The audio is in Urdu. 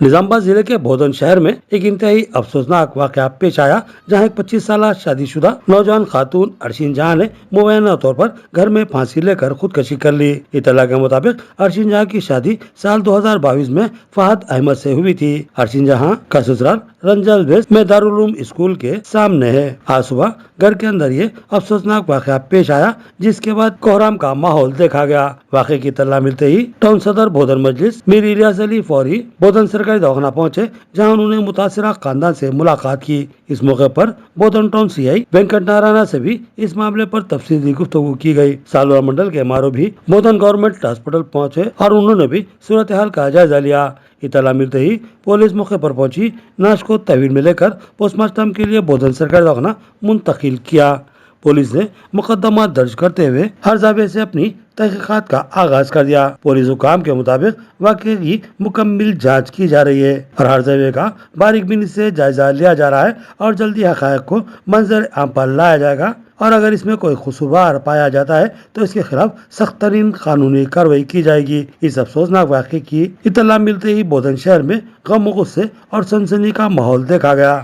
نظام آباد ضلع کے بودن شہر میں ایک انتہائی افسوسناک واقعہ پیش آیا، جہاں ایک 25 سالہ شادی شدہ نوجوان خاتون ارشین جہاں نے مبینہ طور پر گھر میں پھانسی لے کر خودکشی کر لی۔ اطلاع کے مطابق ارشین جہاں کی شادی سال 2022 میں فہد احمد سے ہوئی تھی۔ ارشین جہاں کا سسرال رنجل ویسٹ میں دارالعلوم اسکول کے سامنے ہے۔ آج صبح گھر کے اندر یہ افسوسناک واقعہ پیش آیا، جس کے بعد کوہرام کا ماحول دیکھا گیا۔ واقعے کی اطلاع ملتے ہی ٹاؤن صدر بودن مجلس میر الیاس علی فوری بودن سرکاری دواخانہ پہنچے، جہاں انہوں نے متاثرہ خاندان سے ملاقات کی۔ اس موقع پر بودن ٹاؤن سی آئی وینکٹ نارائنا سے بھی اس معاملے پر تفصیلی گفتگو کی گئی۔ سالورہ منڈل کے MRO بھی بودن گورنمنٹ ہاسپٹل پہنچے اور انہوں نے بھی صورتحال کا جائزہ لیا۔ اطلاع ملتے ہی پولیس موقع پر پہنچی، نعش کو تحویل میں لے کر پوسٹ مارٹم کے لیے بودن سرکاری دواخانہ منتقل کیا۔ پولیس نے مقدمہ درج کرتے ہوئے ہر زاویے سے اپنی تحقیقات کا آغاز کر دیا۔ پولیس حکام کے مطابق واقعے کی مکمل جانچ کی جا رہی ہے اور ہر زاویے کا باریک بینی سے جائزہ لیا جا رہا ہے اور جلدی حقائق کو منظر عام پر لایا جائے گا، اور اگر اس میں کوئی قصوروار پایا جاتا ہے تو اس کے خلاف سخت ترین قانونی کارروائی کی جائے گی۔ اس افسوسناک واقعے کی اطلاع ملتے ہی بودن شہر میں غم و غصے اور سنسنی کا ماحول دیکھا گیا۔